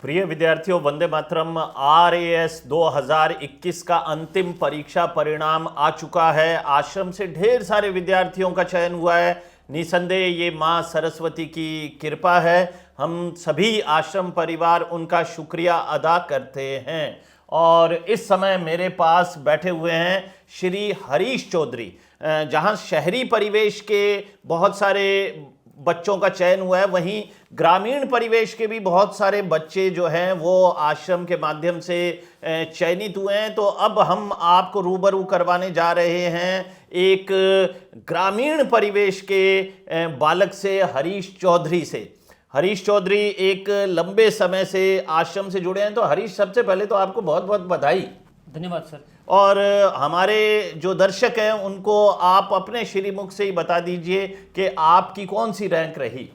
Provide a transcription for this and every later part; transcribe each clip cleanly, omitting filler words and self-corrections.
प्रिय विद्यार्थियों, वंदे मातरम। RAS 2021 का अंतिम परीक्षा परिणाम आ चुका है। आश्रम से ढेर सारे विद्यार्थियों का चयन हुआ है। निसंदेह ये माँ सरस्वती की कृपा है। हम सभी आश्रम परिवार उनका शुक्रिया अदा करते हैं। और इस समय मेरे पास बैठे हुए हैं श्री हरीश चौधरी। जहाँ शहरी परिवेश के बहुत सारे बच्चों का चयन हुआ है, वहीं ग्रामीण परिवेश के भी बहुत सारे बच्चे जो हैं वो आश्रम के माध्यम से चयनित हुए हैं। तो अब हम आपको रूबरू करवाने जा रहे हैं एक ग्रामीण परिवेश के बालक से, हरीश चौधरी से। हरीश चौधरी एक लंबे समय से आश्रम से जुड़े हैं। तो हरीश, सबसे पहले तो आपको बहुत बहुत बधाई। धन्यवाद सर। और हमारे जो दर्शक हैं उनको आप अपने श्रीमुख से ही बता दीजिए कि आपकी कौन सी रैंक रही।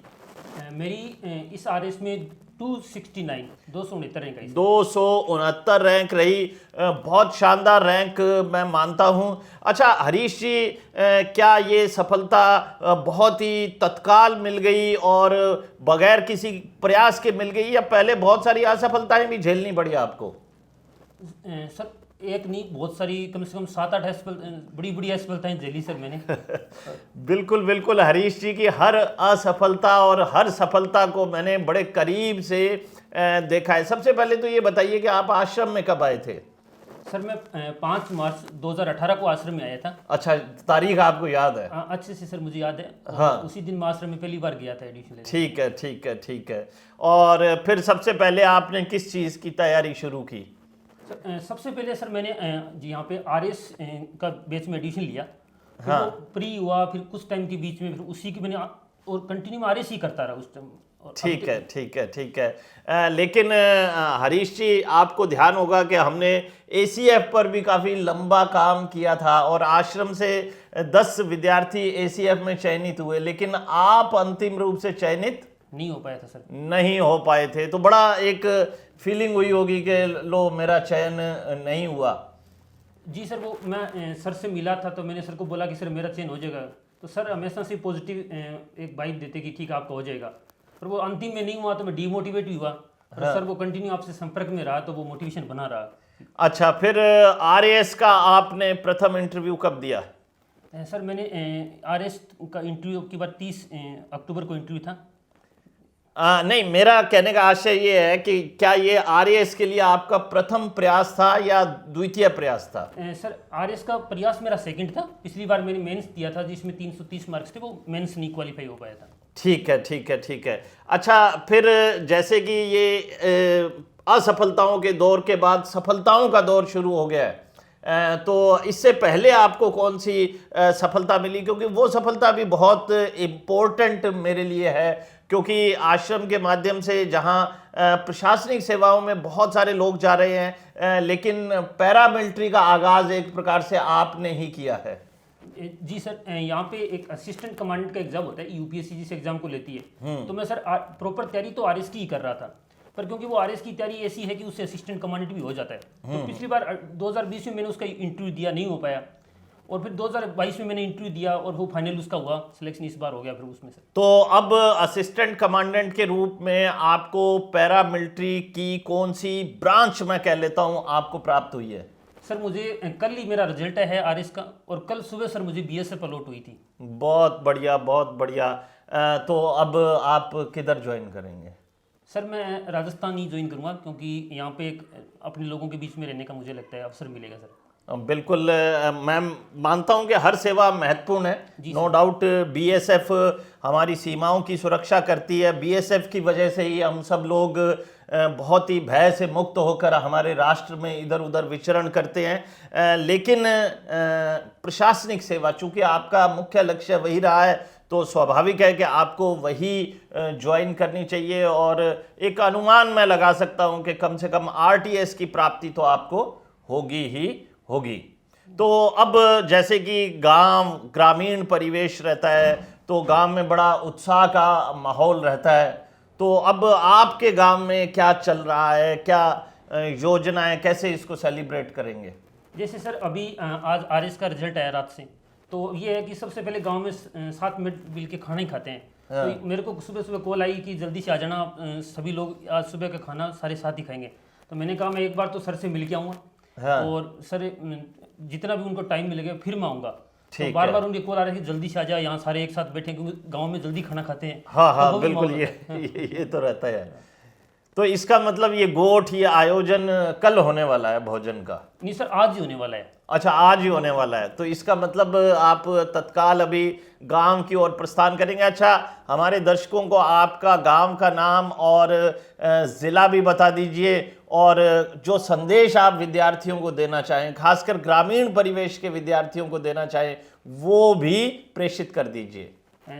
मेरी इस RS में 269 रैंक आई। 269 रैंक रही। बहुत शानदार रैंक मैं मानता हूं। अच्छा हरीश जी, क्या ये सफलता बहुत ही तत्काल मिल गई और बगैर किसी प्रयास के मिल गई, या पहले बहुत सारी असफलताएं भी झेलनी पड़ी आपको? सर एक नहीं, बहुत सारी, कम से कम 7-8 बड़ी बड़ी असफलताएं झेली सर मैंने। बिल्कुल बिल्कुल, हरीश जी की हर असफलता और हर सफलता को मैंने बड़े करीब से देखा है। सबसे पहले तो ये बताइए कि आप आश्रम में कब आए थे? सर मैं 5 मार्च 2018 को आश्रम में आया था। अच्छा, तारीख आपको याद है? अच्छे से सर मुझे याद है। हाँ, उसी दिन मैं आश्रम में पहली बार गया था एडमिशन लेने। ठीक है ठीक है ठीक है। और फिर सबसे पहले आपने किस चीज़ की तैयारी शुरू की? सबसे पहले सर मैंने जी यहाँ पे RS का बैच में एडमिशन लिया। फिर हाँ, वो प्री हुआ, फिर कुछ टाइम के बीच में फिर उसी की मैंने और कंटिन्यू में RS ही करता रहा उस टाइम। ठीक है ठीक है ठीक है। लेकिन हरीश जी, आपको ध्यान होगा कि हमने ACF पर भी काफ़ी लंबा काम किया था और आश्रम से 10 विद्यार्थी ACF में चयनित हुए, लेकिन आप अंतिम रूप से चयनित नहीं हो पाया था सर। नहीं हो पाए थे। तो बड़ा एक फीलिंग हुई होगी कि लो, मेरा चयन नहीं हुआ। जी सर, वो मैं सर से मिला था तो मैंने सर को बोला कि सर मेरा चयन हो जाएगा। तो सर हमेशा से पॉजिटिव एक वाइब देते कि ठीक है आपका हो जाएगा। पर वो अंतिम में नहीं हुआ तो मैं डिमोटिवेट भी हुआ। पर हाँ। सर वो कंटिन्यू आपसे संपर्क में रहा तो वो मोटिवेशन बना रहा। अच्छा, फिर RAS का आपने प्रथम इंटरव्यू कब दिया? सर मैंने RS का इंटरव्यू की बार 30 अक्टूबर को इंटरव्यू था। नहीं, मेरा कहने का आशय ये है कि क्या ये RAS के लिए आपका प्रथम प्रयास था या द्वितीय प्रयास था? सर RS का प्रयास मेरा सेकंड था। पिछली बार मैंने मेंस दिया था जिसमें 330 मार्क्स थे, वो मेंस नहीं क्वालिफाई हो पाया था। ठीक है ठीक है ठीक है। अच्छा, फिर जैसे कि ये असफलताओं के दौर के बाद सफलताओं का दौर शुरू हो गया है, तो इससे पहले आपको कौन सी सफलता मिली? क्योंकि वो सफलता भी बहुत इम्पोर्टेंट मेरे लिए है, क्योंकि आश्रम के माध्यम से जहाँ प्रशासनिक सेवाओं में बहुत सारे लोग जा रहे हैं, लेकिन पैरामिलिट्री का आगाज़ एक प्रकार से आपने ही किया है। जी सर, यहाँ पे एक असिस्टेंट कमांडेंट का एग्जाम होता है, UPSC जिस एग्जाम को लेती है। तो मैं सर प्रॉपर तैयारी तो RS की ही कर रहा था, पर क्योंकि वो RS की तैयारी ऐसी है कि उससे असिस्टेंट कमांडेंट भी हो जाता है। तो पिछली बार 2020 में मैंने उसका इंटरव्यू दिया, नहीं हो पाया। और फिर 2022 में मैंने इंटरव्यू दिया और वो फाइनल उसका हुआ, सिलेक्शन इस बार हो गया फिर उसमें सर। तो अब असिस्टेंट कमांडेंट के रूप में आपको पैरामिलिट्री की कौन सी ब्रांच, मैं कह लेता हूँ, आपको प्राप्त हुई है? सर मुझे कल ही मेरा रिजल्ट है RS का, और कल सुबह सर मुझे BSF अलॉट हुई थी। बहुत बढ़िया बहुत बढ़िया। तो अब आप किधर ज्वाइन करेंगे? सर मैं राजस्थान ही ज्वाइन करूँगा, क्योंकि यहाँ पे एक अपने लोगों के बीच में रहने का मुझे लगता है अवसर मिलेगा सर। बिल्कुल, मैं मानता हूं कि हर सेवा महत्वपूर्ण है, नो डाउट। BSF हमारी सीमाओं की सुरक्षा करती है। BSF की वजह से ही हम सब लोग बहुत ही भय से मुक्त होकर हमारे राष्ट्र में इधर उधर विचरण करते हैं। लेकिन प्रशासनिक सेवा, चूंकि आपका मुख्य लक्ष्य वही रहा है, तो स्वाभाविक है कि आपको वही ज्वाइन करनी चाहिए। और एक अनुमान मैं लगा सकता हूं कि कम से कम RTS की प्राप्ति तो आपको होगी ही होगी। तो अब जैसे कि गांव ग्रामीण परिवेश रहता है, तो गांव में बड़ा उत्साह का माहौल रहता है। तो अब आपके गांव में क्या चल रहा है, क्या योजनाएं, कैसे इसको सेलिब्रेट करेंगे? जैसे सर अभी आज RS का रिजल्ट आया रात से, तो ये है कि सबसे पहले गांव में साथ मिल के खाना ही खाते हैं। तो मेरे को सुबह सुबह कॉल आई कि जल्दी से आ जाना, सभी लोग आज सुबह का खाना सारे साथ ही खाएंगे। तो मैंने कहा मैं एक बार तो सर से मिल के आऊँगा और सर जितना भी उनको टाइम मिलेगा फिर मैं आऊँगा। तो बार बार उनके कॉल आ रहे थे जल्दी से आ जाए, यहाँ सारे एक साथ बैठे, क्योंकि गाँव में जल्दी खाना खाते हैं। हाँ हाँ तो वो भी बिल्कुल, मौका ये तो रहता है। तो इसका मतलब ये गोठ, ये आयोजन कल होने वाला है भोजन का? नहीं सर, आज ही होने वाला है। अच्छा, आज ही होने वाला है। तो इसका मतलब आप तत्काल अभी गांव की ओर प्रस्थान करेंगे। अच्छा, हमारे दर्शकों को आपका गांव का नाम और ज़िला भी बता दीजिए, और जो संदेश आप विद्यार्थियों को देना चाहें, खासकर ग्रामीण परिवेश के विद्यार्थियों को देना चाहें, वो भी प्रेषित कर दीजिए।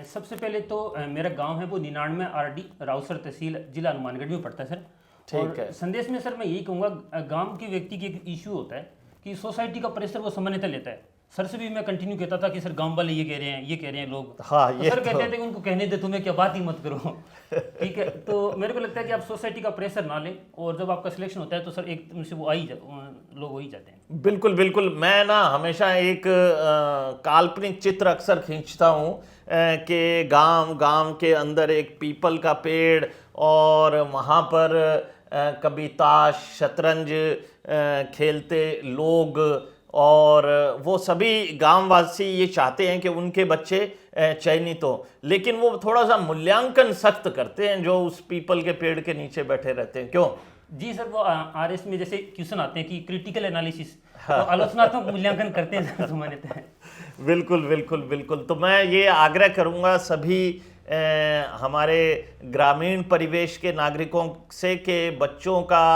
सबसे पहले तो मेरा गांव है वो 99 आरडी राउसर तहसील जिला हनुमानगढ़ में पड़ता है सर। ठीक है। संदेश में सर मैं यही कहूँगा, गांव के व्यक्ति की एक इशू होता है कि सोसाइटी का प्रेशर वो सामान्यतः लेता है। सर से भी मैं कंटिन्यू कहता था कि सर गांव वाले ये कह रहे हैं, ये कह रहे हैं लोग। हाँ, तो ये सर तो कहते थे उनको कहने दे, तुम्हें क्या बात ही मत करो। ठीक है, तो मेरे को लगता है कि आप सोसाइटी का प्रेशर ना लें, और जब आपका सिलेक्शन होता है तो सर एकदम से वो लोग हो ही जाते हैं। बिल्कुल बिल्कुल। मैं ना हमेशा एक काल्पनिक चित्र अक्सर खींचता हूँ कि गांव के अंदर एक पीपल का पेड़, और वहाँ पर कभी ताश शतरंज खेलते लोग, और वो सभी गांववासी ये चाहते हैं कि उनके बच्चे चयनित हो, लेकिन वो थोड़ा सा मूल्यांकन सख्त करते हैं जो उस पीपल के पेड़ के नीचे बैठे रहते हैं। क्यों? जी सर, वो आरएस में जैसे क्वेश्चन आते हैं कि क्रिटिकल एनालिसिस, तो आलोचनात्मक मूल्यांकन करते हैं सामान्यतः। बिल्कुल बिल्कुल बिल्कुल। तो मैं ये आग्रह करूँगा सभी हमारे ग्रामीण परिवेश के नागरिकों से कि बच्चों का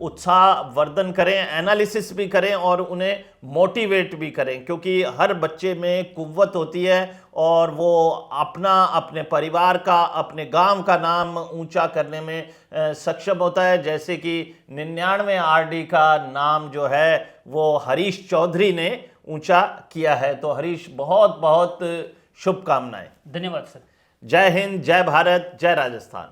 उत्साह वर्धन करें, एनालिसिस भी करें और उन्हें मोटिवेट भी करें, क्योंकि हर बच्चे में कुव्वत होती है और वो अपने परिवार का, अपने गांव का नाम ऊंचा करने में सक्षम होता है। जैसे कि 99 आरडी का नाम जो है वो हरीश चौधरी ने ऊंचा किया है। तो हरीश, बहुत बहुत शुभकामनाएं। धन्यवाद सर। जय हिंद, जय भारत, जय राजस्थान।